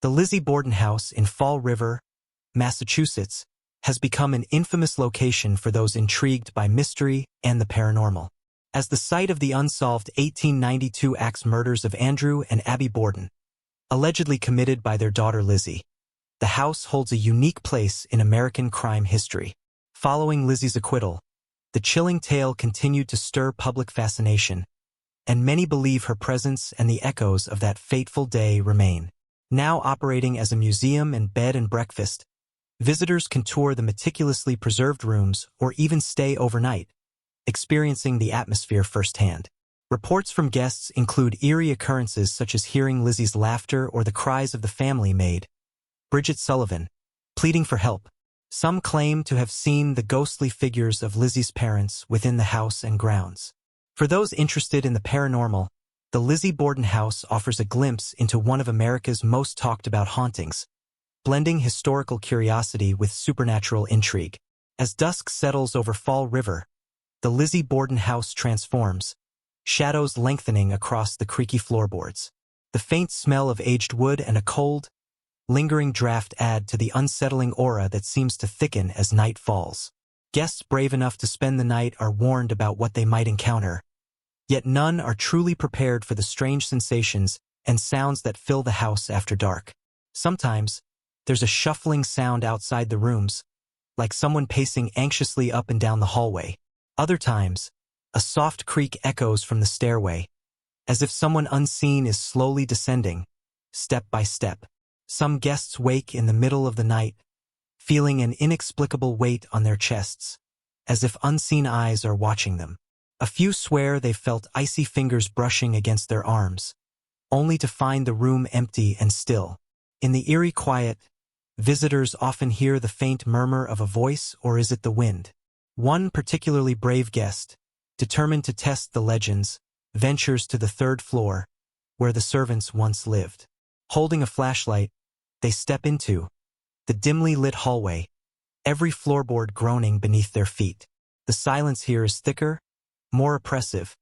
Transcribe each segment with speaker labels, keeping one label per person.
Speaker 1: The Lizzie Borden House in Fall River, Massachusetts, has become an infamous location for those intrigued by mystery and the paranormal. As the site of the unsolved 1892 axe murders of Andrew and Abby Borden, allegedly committed by their daughter Lizzie, the house holds a unique place in American crime history. Following Lizzie's acquittal, the chilling tale continued to stir public fascination, and many believe her presence and the echoes of that fateful day remain. Now operating as a museum and bed and breakfast, visitors can tour the meticulously preserved rooms or even stay overnight, experiencing the atmosphere firsthand. Reports from guests include eerie occurrences such as hearing Lizzie's laughter or the cries of the family maid, Bridget Sullivan, pleading for help. Some claim to have seen the ghostly figures of Lizzie's parents within the house and grounds. For those interested in the paranormal, the Lizzie Borden House offers a glimpse into one of America's most talked-about hauntings, blending historical curiosity with supernatural intrigue. As dusk settles over Fall River, the Lizzie Borden House transforms, shadows lengthening across the creaky floorboards. The faint smell of aged wood and a cold, lingering draft add to the unsettling aura that seems to thicken as night falls. Guests brave enough to spend the night are warned about what they might encounter, yet none are truly prepared for the strange sensations and sounds that fill the house after dark. Sometimes, there's a shuffling sound outside the rooms, like someone pacing anxiously up and down the hallway. Other times, a soft creak echoes from the stairway, as if someone unseen is slowly descending, step by step. Some guests wake in the middle of the night, feeling an inexplicable weight on their chests, as if unseen eyes are watching them. A few swear they've felt icy fingers brushing against their arms, only to find the room empty and still. In the eerie quiet, visitors often hear the faint murmur of a voice, or is it the wind? One particularly brave guest, determined to test the legends, ventures to the third floor, where the servants once lived. Holding a flashlight, they step into the dimly lit hallway, every floorboard groaning beneath their feet. The silence here is thicker, more oppressive,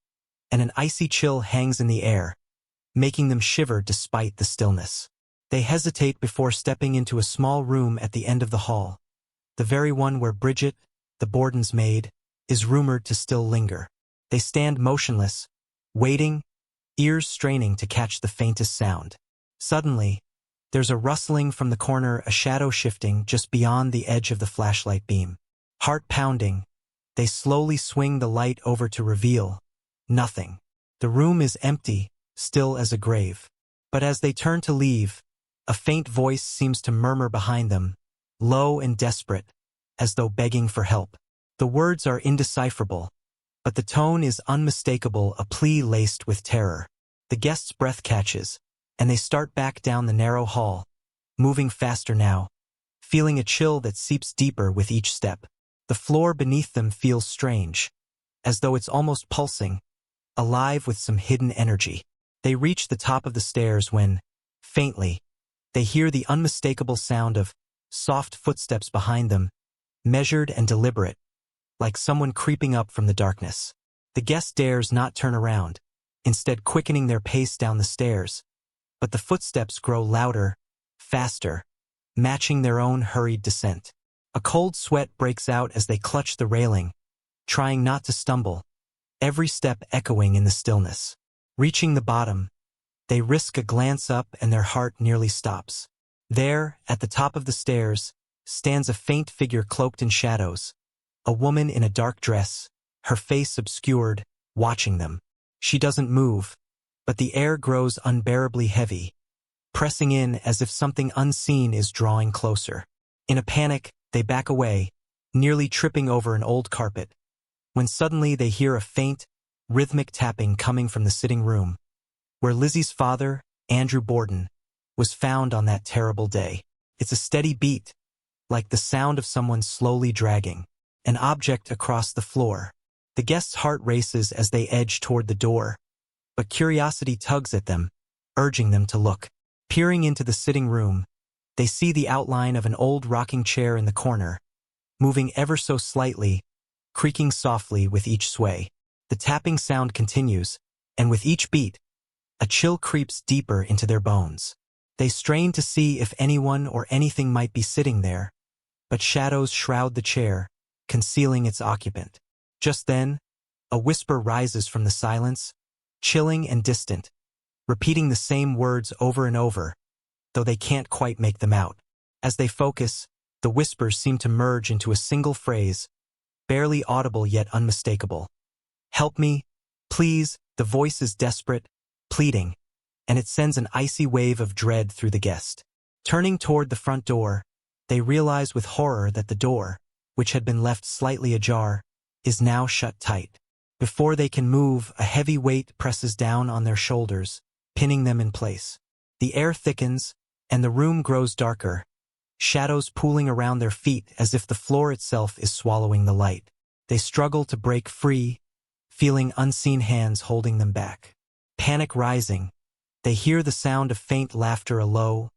Speaker 1: and an icy chill hangs in the air, making them shiver despite the stillness. They hesitate before stepping into a small room at the end of the hall, the very one where Bridget, the Borden's maid, is rumored to still linger. They stand motionless, waiting, ears straining to catch the faintest sound. Suddenly, there's a rustling from the corner, a shadow shifting just beyond the edge of the flashlight beam. Heart pounding, they slowly swing the light over to reveal nothing. The room is empty, still as a grave. But as they turn to leave, a faint voice seems to murmur behind them, low and desperate, as though begging for help. The words are indecipherable, but the tone is unmistakable, a plea laced with terror. The guest's breath catches, and they start back down the narrow hall, moving faster now, feeling a chill that seeps deeper with each step. The floor beneath them feels strange, as though it's almost pulsing, alive with some hidden energy. They reach the top of the stairs when, faintly, they hear the unmistakable sound of soft footsteps behind them, measured and deliberate, like someone creeping up from the darkness. The guest dares not turn around, instead quickening their pace down the stairs, but the footsteps grow louder, faster, matching their own hurried descent. A cold sweat breaks out as they clutch the railing, trying not to stumble, every step echoing in the stillness. Reaching the bottom, they risk a glance up and their heart nearly stops. There, at the top of the stairs, stands a faint figure cloaked in shadows, a woman in a dark dress, her face obscured, watching them. She doesn't move, but the air grows unbearably heavy, pressing in as if something unseen is drawing closer. In a panic, they back away, nearly tripping over an old carpet, when suddenly they hear a faint, rhythmic tapping coming from the sitting room, where Lizzie's father, Andrew Borden, was found on that terrible day. It's a steady beat, like the sound of someone slowly dragging an object across the floor. The guest's heart races as they edge toward the door, but curiosity tugs at them, urging them to look. Peering into the sitting room, they see the outline of an old rocking chair in the corner, moving ever so slightly, creaking softly with each sway. The tapping sound continues, and with each beat, a chill creeps deeper into their bones. They strain to see if anyone or anything might be sitting there, but shadows shroud the chair, concealing its occupant. Just then, a whisper rises from the silence, chilling and distant, repeating the same words over and over, though they can't quite make them out. As they focus, the whispers seem to merge into a single phrase, barely audible yet unmistakable. "Help me, please." The voice is desperate, pleading, and it sends an icy wave of dread through the guest. Turning toward the front door, they realize with horror that the door, which had been left slightly ajar, is now shut tight. Before they can move, a heavy weight presses down on their shoulders, pinning them in place. The air thickens, and the room grows darker, shadows pooling around their feet as if the floor itself is swallowing the light. They struggle to break free, feeling unseen hands holding them back. Panic rising, they hear the sound of faint laughter, a low,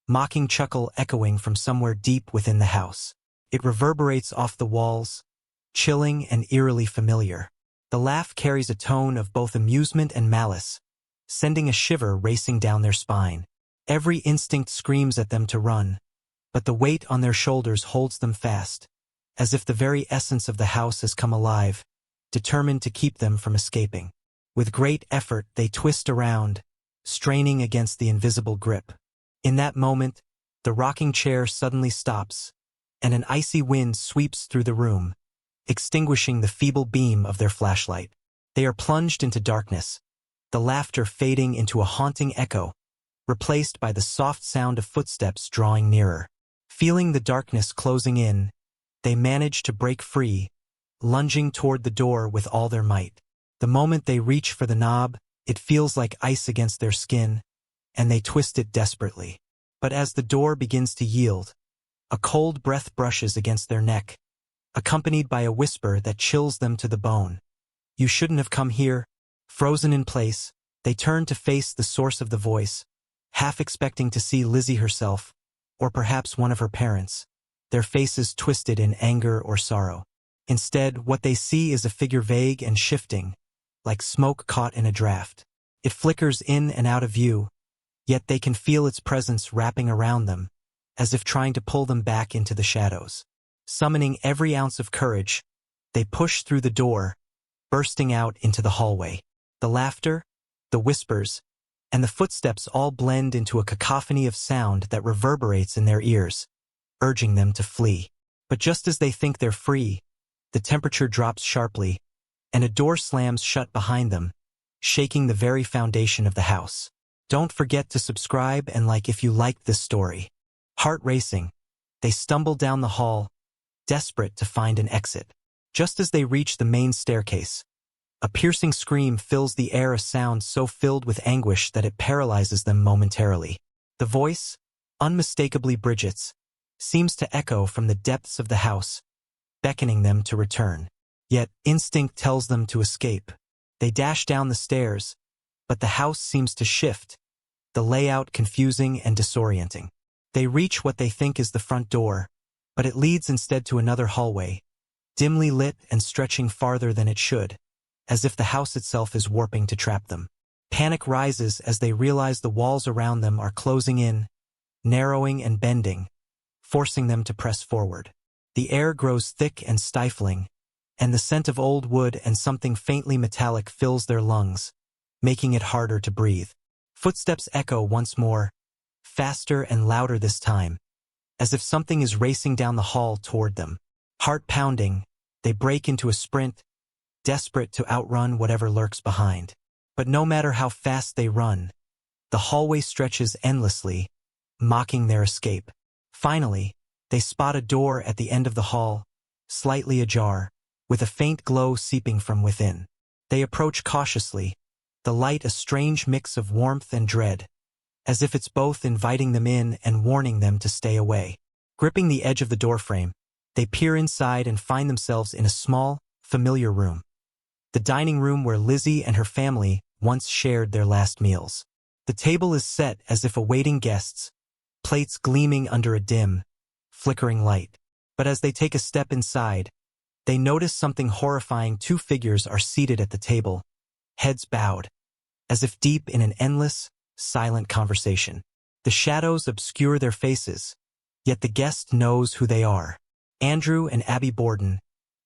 Speaker 1: mocking chuckle echoing from somewhere deep within the house. It reverberates off the walls, chilling and eerily familiar. The laugh carries a tone of both amusement and malice, sending a shiver racing down their spine. Every instinct screams at them to run, but the weight on their shoulders holds them fast, as if the very essence of the house has come alive, determined to keep them from escaping. With great effort, they twist around, straining against the invisible grip. In that moment, the rocking chair suddenly stops, and an icy wind sweeps through the room, extinguishing the feeble beam of their flashlight. They are plunged into darkness, the laughter fading into a haunting echo, replaced by the soft sound of footsteps drawing nearer. Feeling the darkness closing in, they manage to break free, lunging toward the door with all their might. The moment they reach for the knob, it feels like ice against their skin, and they twist it desperately. But as the door begins to yield, a cold breath brushes against their neck, accompanied by a whisper that chills them to the bone. "You shouldn't have come here." Frozen in place, they turn to face the source of the voice, half expecting to see Lizzie herself, or perhaps one of her parents, their faces twisted in anger or sorrow. Instead, what they see is a figure vague and shifting, like smoke caught in a draft. It flickers in and out of view, yet they can feel its presence wrapping around them, as if trying to pull them back into the shadows. Summoning every ounce of courage, they push through the door, bursting out into the hallway. The laughter, the whispers, and the footsteps all blend into a cacophony of sound that reverberates in their ears, urging them to flee. But just as they think they're free, the temperature drops sharply, and a door slams shut behind them, shaking the very foundation of the house. Don't forget to subscribe and like if you liked this story. Heart racing, they stumble down the hall, desperate to find an exit. Just as they reach the main staircase, a piercing scream fills the air, a sound so filled with anguish that it paralyzes them momentarily. The voice, unmistakably Bridget's, seems to echo from the depths of the house, beckoning them to return. Yet instinct tells them to escape. They dash down the stairs, but the house seems to shift, the layout confusing and disorienting. They reach what they think is the front door, but it leads instead to another hallway, dimly lit and stretching farther than it should, as if the house itself is warping to trap them. Panic rises as they realize the walls around them are closing in, narrowing and bending, forcing them to press forward. The air grows thick and stifling, and the scent of old wood and something faintly metallic fills their lungs, making it harder to breathe. Footsteps echo once more, faster and louder this time, as if something is racing down the hall toward them. Heart pounding, they break into a sprint, desperate to outrun whatever lurks behind. But no matter how fast they run, the hallway stretches endlessly, mocking their escape. Finally, they spot a door at the end of the hall, slightly ajar, with a faint glow seeping from within. They approach cautiously, the light a strange mix of warmth and dread, as if it's both inviting them in and warning them to stay away. Gripping the edge of the doorframe, they peer inside and find themselves in a small, familiar room. The dining room where Lizzie and her family once shared their last meals. The table is set as if awaiting guests, plates gleaming under a dim, flickering light. But as they take a step inside, they notice something horrifying. Two figures are seated at the table, heads bowed, as if deep in an endless, silent conversation. The shadows obscure their faces, yet the guest knows who they are. Andrew and Abby Borden,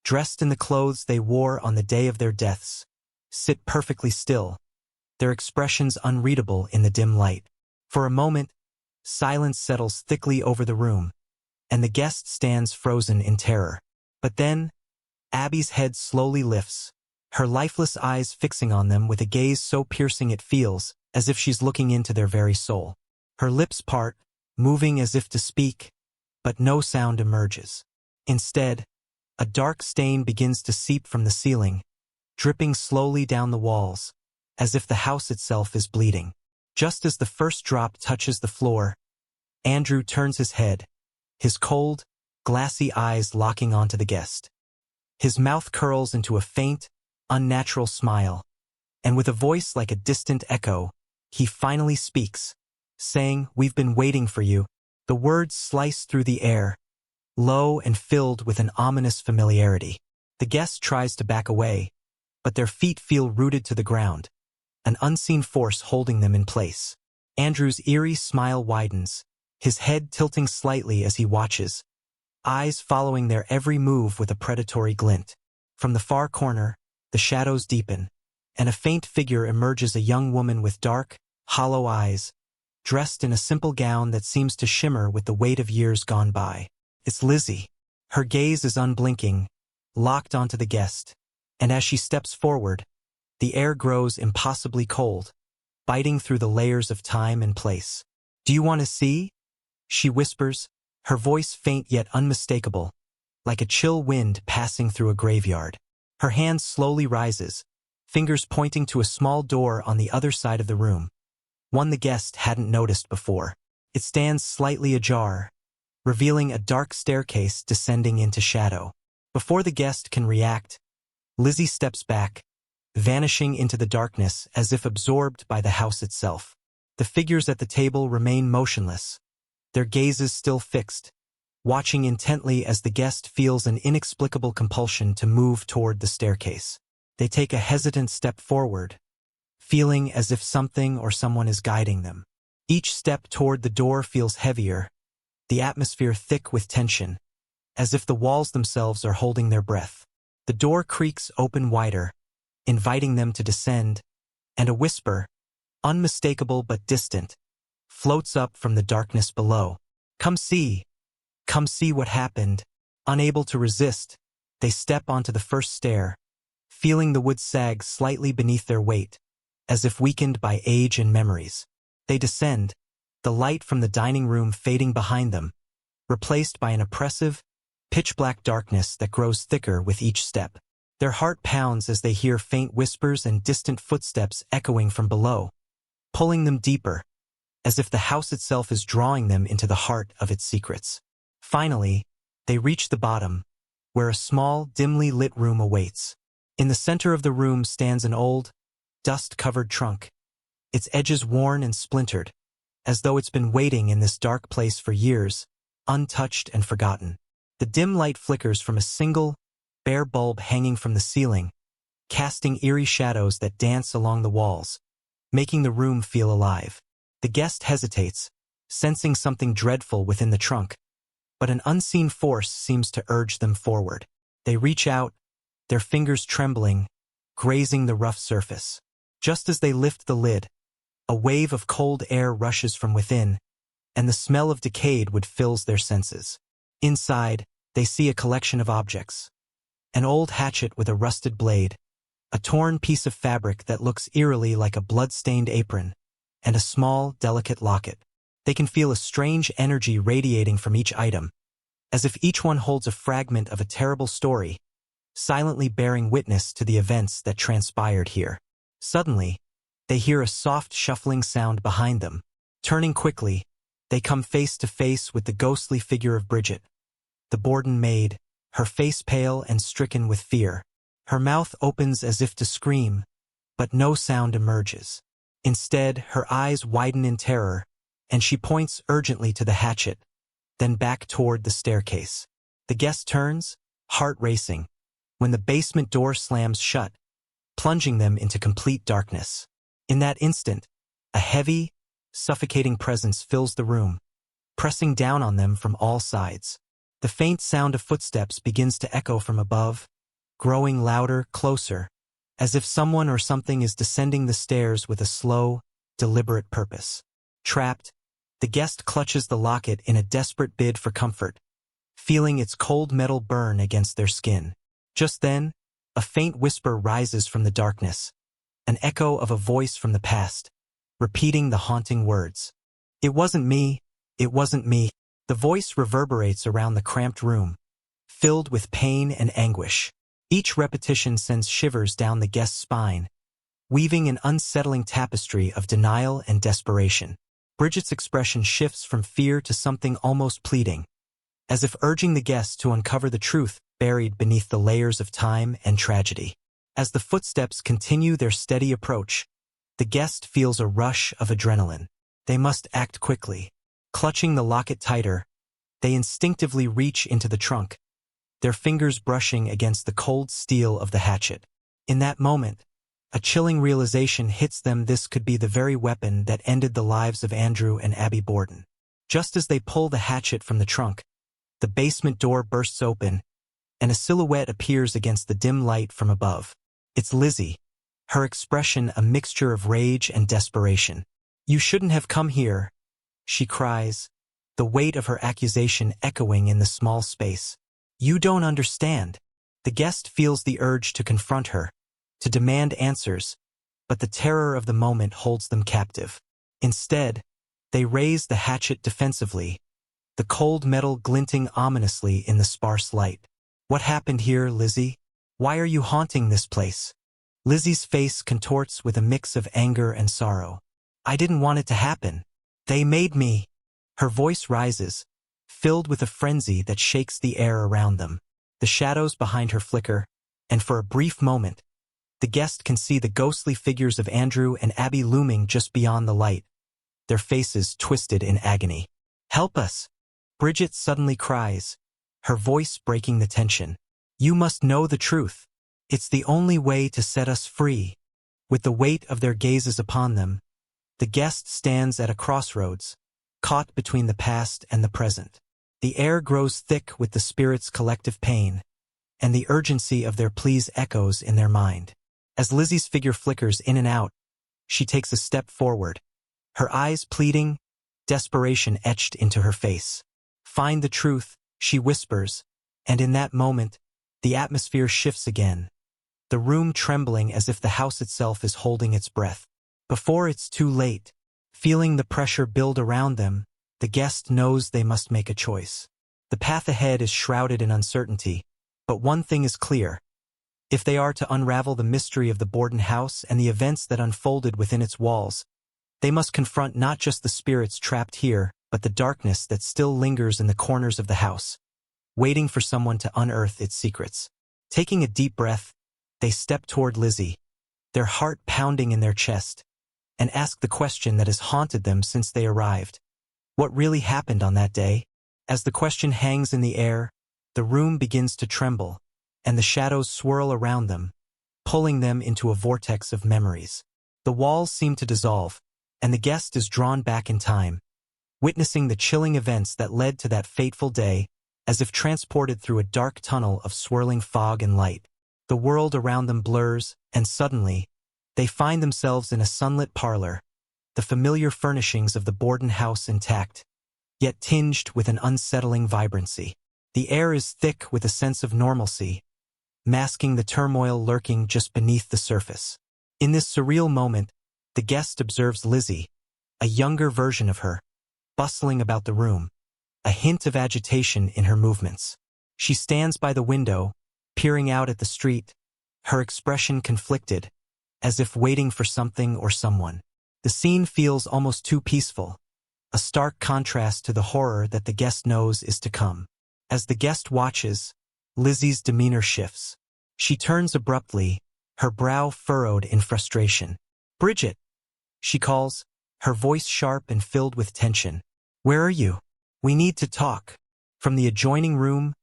Speaker 1: dressed in the clothes they wore on the day of their deaths, sit perfectly still, their expressions unreadable in the dim light. For a moment, silence settles thickly over the room, and the guest stands frozen in terror. But then, Abby's head slowly lifts, her lifeless eyes fixing on them with a gaze so piercing it feels as if she's looking into their very soul. Her lips part, moving as if to speak, but no sound emerges. Instead, a dark stain begins to seep from the ceiling, dripping slowly down the walls, as if the house itself is bleeding. Just as the first drop touches the floor, Andrew turns his head, his cold, glassy eyes locking onto the guest. His mouth curls into a faint, unnatural smile, and with a voice like a distant echo, he finally speaks, saying, "We've been waiting for you." The words slice through the air, low and filled with an ominous familiarity. The guest tries to back away, but their feet feel rooted to the ground, an unseen force holding them in place. Andrew's eerie smile widens, his head tilting slightly as he watches, eyes following their every move with a predatory glint. From the far corner, the shadows deepen, and a faint figure emerges, a young woman with dark, hollow eyes, dressed in a simple gown that seems to shimmer with the weight of years gone by. It's Lizzie. Her gaze is unblinking, locked onto the guest, and as she steps forward, the air grows impossibly cold, biting through the layers of time and place. "Do you want to see?" she whispers, her voice faint yet unmistakable, like a chill wind passing through a graveyard. Her hand slowly rises, fingers pointing to a small door on the other side of the room, one the guest hadn't noticed before. It stands slightly ajar, revealing a dark staircase descending into shadow. Before the guest can react, Lizzie steps back, vanishing into the darkness as if absorbed by the house itself. The figures at the table remain motionless, their gazes still fixed, watching intently as the guest feels an inexplicable compulsion to move toward the staircase. They take a hesitant step forward, feeling as if something or someone is guiding them. Each step toward the door feels heavier, the atmosphere thick with tension, as if the walls themselves are holding their breath. The door creaks open wider, inviting them to descend, and a whisper, unmistakable but distant, floats up from the darkness below. Come see what happened." Unable to resist, they step onto the first stair, feeling the wood sag slightly beneath their weight, as if weakened by age and memories. They descend, the light from the dining room fading behind them, replaced by an oppressive, pitch-black darkness that grows thicker with each step. Their heart pounds as they hear faint whispers and distant footsteps echoing from below, pulling them deeper, as if the house itself is drawing them into the heart of its secrets. Finally, they reach the bottom, where a small, dimly lit room awaits. In the center of the room stands an old, dust-covered trunk, its edges worn and splintered, as though it's been waiting in this dark place for years, untouched and forgotten. The dim light flickers from a single, bare bulb hanging from the ceiling, casting eerie shadows that dance along the walls, making the room feel alive. The guest hesitates, sensing something dreadful within the trunk, but an unseen force seems to urge them forward. They reach out, their fingers trembling, grazing the rough surface. Just as they lift the lid, a wave of cold air rushes from within, and the smell of decayed wood fills their senses. Inside, they see a collection of objects. An old hatchet with a rusted blade, a torn piece of fabric that looks eerily like a blood-stained apron, and a small, delicate locket. They can feel a strange energy radiating from each item, as if each one holds a fragment of a terrible story, silently bearing witness to the events that transpired here. Suddenly, they hear a soft shuffling sound behind them. Turning quickly, they come face to face with the ghostly figure of Bridget, the Borden maid, her face pale and stricken with fear. Her mouth opens as if to scream, but no sound emerges. Instead, her eyes widen in terror, and she points urgently to the hatchet, then back toward the staircase. The guest turns, heart racing, when the basement door slams shut, plunging them into complete darkness. In that instant, a heavy, suffocating presence fills the room, pressing down on them from all sides. The faint sound of footsteps begins to echo from above, growing louder, closer, as if someone or something is descending the stairs with a slow, deliberate purpose. Trapped, the guest clutches the locket in a desperate bid for comfort, feeling its cold metal burn against their skin. Just then, a faint whisper rises from the darkness, an echo of a voice from the past, repeating the haunting words. "It wasn't me, it wasn't me." The voice reverberates around the cramped room, filled with pain and anguish. Each repetition sends shivers down the guest's spine, weaving an unsettling tapestry of denial and desperation. Bridget's expression shifts from fear to something almost pleading, as if urging the guest to uncover the truth buried beneath the layers of time and tragedy. As the footsteps continue their steady approach, the guest feels a rush of adrenaline. They must act quickly. Clutching the locket tighter, they instinctively reach into the trunk, their fingers brushing against the cold steel of the hatchet. In that moment, a chilling realization hits them: this could be the very weapon that ended the lives of Andrew and Abby Borden. Just as they pull the hatchet from the trunk, the basement door bursts open, and a silhouette appears against the dim light from above. It's Lizzie, her expression a mixture of rage and desperation. "You shouldn't have come here," she cries, the weight of her accusation echoing in the small space. "You don't understand." The guest feels the urge to confront her, to demand answers, but the terror of the moment holds them captive. Instead, they raise the hatchet defensively, the cold metal glinting ominously in the sparse light. "What happened here, Lizzie? Why are you haunting this place?" Lizzie's face contorts with a mix of anger and sorrow. "I didn't want it to happen. They made me." Her voice rises, filled with a frenzy that shakes the air around them. The shadows behind her flicker, and for a brief moment, the guest can see the ghostly figures of Andrew and Abby looming just beyond the light, their faces twisted in agony. "Help us!" Bridget suddenly cries, her voice breaking the tension. "You must know the truth. It's the only way to set us free." With the weight of their gazes upon them, the guest stands at a crossroads, caught between the past and the present. The air grows thick with the spirit's collective pain, and the urgency of their pleas echoes in their mind. As Lizzie's figure flickers in and out, she takes a step forward, her eyes pleading, desperation etched into her face. "Find the truth," she whispers, and in that moment, the atmosphere shifts again, the room trembling as if the house itself is holding its breath. Before it's too late, feeling the pressure build around them, the guest knows they must make a choice. The path ahead is shrouded in uncertainty, but one thing is clear. If they are to unravel the mystery of the Borden house and the events that unfolded within its walls, they must confront not just the spirits trapped here, but the darkness that still lingers in the corners of the house, waiting for someone to unearth its secrets. Taking a deep breath, they step toward Lizzie, their heart pounding in their chest, and ask the question that has haunted them since they arrived. What really happened on that day? As the question hangs in the air, the room begins to tremble, and the shadows swirl around them, pulling them into a vortex of memories. The walls seem to dissolve, and the guest is drawn back in time, witnessing the chilling events that led to that fateful day, as if transported through a dark tunnel of swirling fog and light. The world around them blurs, and suddenly, they find themselves in a sunlit parlor, the familiar furnishings of the Borden house intact, yet tinged with an unsettling vibrancy. The air is thick with a sense of normalcy, masking the turmoil lurking just beneath the surface. In this surreal moment, the guest observes Lizzie, a younger version of her, bustling about the room, a hint of agitation in her movements. She stands by the window, peering out at the street, her expression conflicted, as if waiting for something or someone. The scene feels almost too peaceful, a stark contrast to the horror that the guest knows is to come. As the guest watches, Lizzie's demeanor shifts. She turns abruptly, her brow furrowed in frustration. "Bridget," she calls, her voice sharp and filled with tension. "Where are you? We need to talk." From the adjoining room,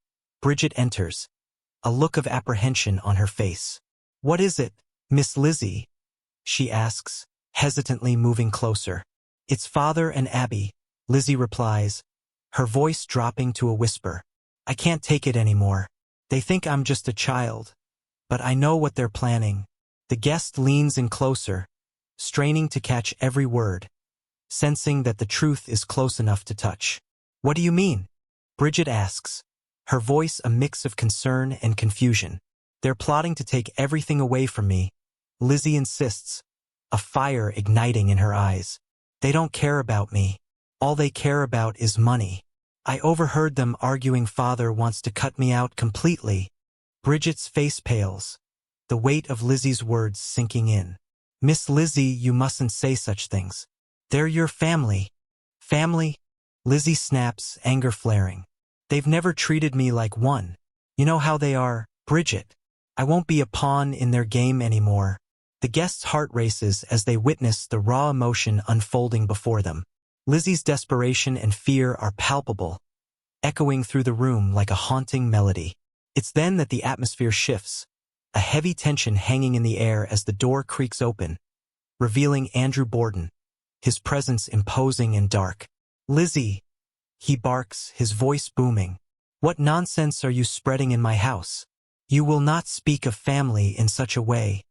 Speaker 1: Bridget enters, a look of apprehension on her face. "What is it, Miss Lizzie?" she asks, hesitantly moving closer. "It's Father and Abby," Lizzie replies, her voice dropping to a whisper. "I can't take it anymore. They think I'm just a child. But I know what they're planning." The guest leans in closer, straining to catch every word, sensing that the truth is close enough to touch. "What do you mean?" Bridget asks, her voice a mix of concern and confusion. "They're plotting to take everything away from me," Lizzie insists, a fire igniting in her eyes. "They don't care about me. All they care about is money. I overheard them arguing Father wants to cut me out completely." Bridget's face pales, the weight of Lizzie's words sinking in. "Miss Lizzie, you mustn't say such things. They're your family." "Family?" Lizzie snaps, anger flaring. "They've never treated me like one. You know how they are, Bridget. I won't be a pawn in their game anymore." The guest's heart races as they witness the raw emotion unfolding before them. Lizzie's desperation and fear are palpable, echoing through the room like a haunting melody. It's then that the atmosphere shifts, a heavy tension hanging in the air as the door creaks open, revealing Andrew Borden, his presence imposing and dark. "Lizzie," he barks, his voice booming. "What nonsense are you spreading in my house? You will not speak of family in such a way."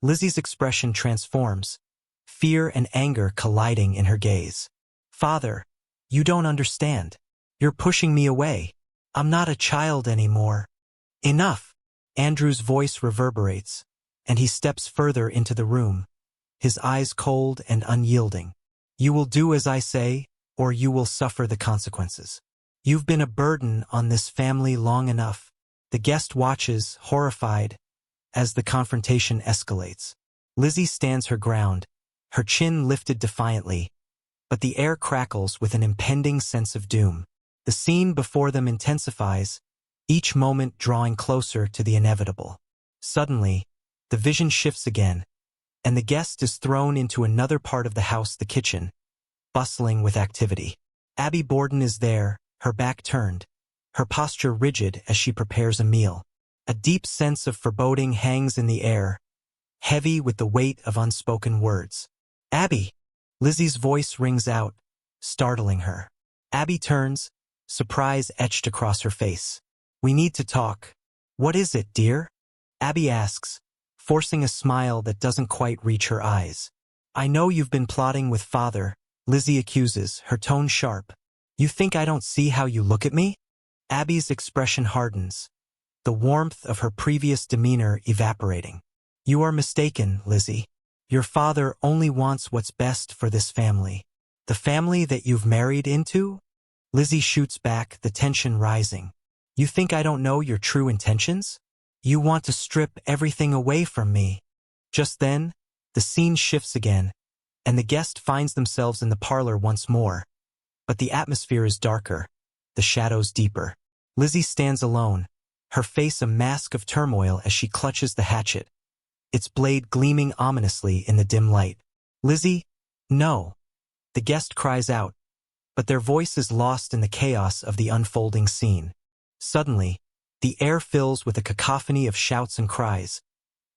Speaker 1: Lizzie's expression transforms, fear and anger colliding in her gaze. "Father, you don't understand. You're pushing me away. I'm not a child anymore." "Enough!" Andrew's voice reverberates, and he steps further into the room, his eyes cold and unyielding. "You will do as I say, or you will suffer the consequences. You've been a burden on this family long enough." The guest watches, horrified, as the confrontation escalates. Lizzie stands her ground, her chin lifted defiantly, but the air crackles with an impending sense of doom. The scene before them intensifies, each moment drawing closer to the inevitable. Suddenly, the vision shifts again, and the guest is thrown into another part of the house, the kitchen, bustling with activity. Abby Borden is there, her back turned, her posture rigid as she prepares a meal. A deep sense of foreboding hangs in the air, heavy with the weight of unspoken words. "Abby!" Lizzie's voice rings out, startling her. Abby turns, surprise etched across her face. "We need to talk." "What is it, dear?" Abby asks, forcing a smile that doesn't quite reach her eyes. "I know you've been plotting with Father," Lizzie accuses, her tone sharp. "You think I don't see how you look at me?" Abby's expression hardens, the warmth of her previous demeanor evaporating. "You are mistaken, Lizzie. Your father only wants what's best for this family." "The family that you've married into?" Lizzie shoots back, the tension rising. "You think I don't know your true intentions? You want to strip everything away from me." Just then, the scene shifts again, and the guest finds themselves in the parlor once more. But the atmosphere is darker, the shadows deeper. Lizzie stands alone, her face a mask of turmoil as she clutches the hatchet, its blade gleaming ominously in the dim light. "Lizzie, no!" The guest cries out, but their voice is lost in the chaos of the unfolding scene. Suddenly, the air fills with a cacophony of shouts and cries,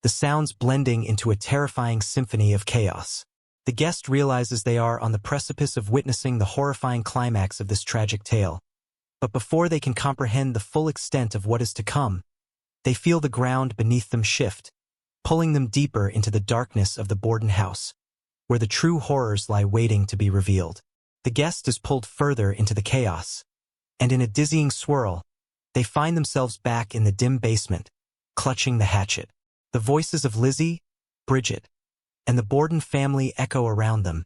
Speaker 1: the sounds blending into a terrifying symphony of chaos. The guest realizes they are on the precipice of witnessing the horrifying climax of this tragic tale. But before they can comprehend the full extent of what is to come, they feel the ground beneath them shift, pulling them deeper into the darkness of the Borden house, where the true horrors lie waiting to be revealed. The guest is pulled further into the chaos, and in a dizzying swirl, they find themselves back in the dim basement, clutching the hatchet. The voices of Lizzie, Bridget, and the Borden family echo around them,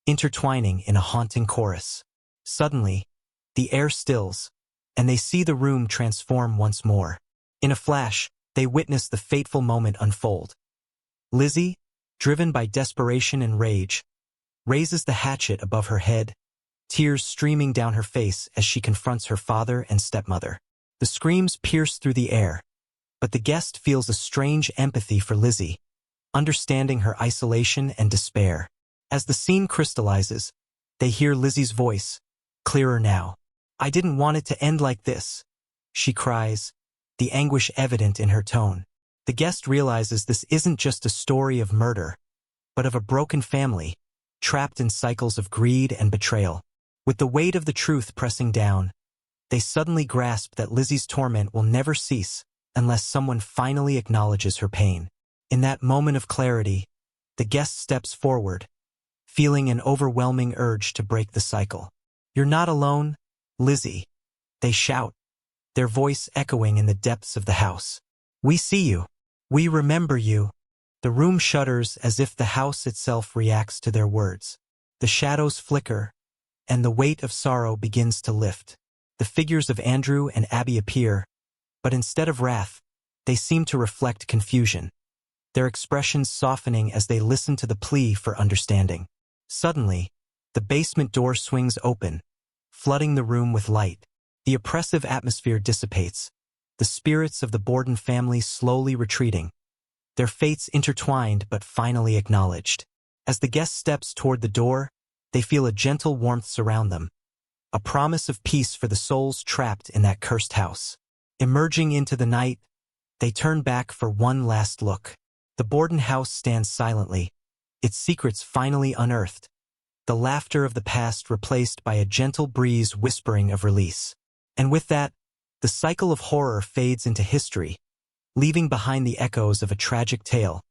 Speaker 1: intertwining in a haunting chorus. Suddenly, the air stills, and they see the room transform once more. In a flash, they witness the fateful moment unfold. Lizzie, driven by desperation and rage, raises the hatchet above her head, tears streaming down her face as she confronts her father and stepmother. The screams pierce through the air, but the guest feels a strange empathy for Lizzie, understanding her isolation and despair. As the scene crystallizes, they hear Lizzie's voice, clearer now. "I didn't want it to end like this," she cries, the anguish evident in her tone. The guest realizes this isn't just a story of murder, but of a broken family, trapped in cycles of greed and betrayal. With the weight of the truth pressing down, they suddenly grasp that Lizzie's torment will never cease unless someone finally acknowledges her pain. In that moment of clarity, the guest steps forward, feeling an overwhelming urge to break the cycle. "You're not alone, Lizzie," they shout, their voice echoing in the depths of the house. "We see you. We remember you." The room shudders as if the house itself reacts to their words. The shadows flicker, and the weight of sorrow begins to lift. The figures of Andrew and Abby appear, but instead of wrath, they seem to reflect confusion, their expressions softening as they listen to the plea for understanding. Suddenly, the basement door swings open, flooding the room with light. The oppressive atmosphere dissipates, the spirits of the Borden family slowly retreating, their fates intertwined but finally acknowledged. As the guest steps toward the door, they feel a gentle warmth surround them, a promise of peace for the souls trapped in that cursed house. Emerging into the night, they turn back for one last look. The Borden house stands silently, its secrets finally unearthed, the laughter of the past replaced by a gentle breeze whispering of release. And with that, the cycle of horror fades into history, leaving behind the echoes of a tragic tale,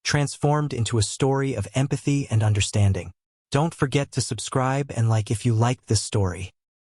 Speaker 1: transformed into a story of empathy and understanding. Don't forget to subscribe and like if you liked this story.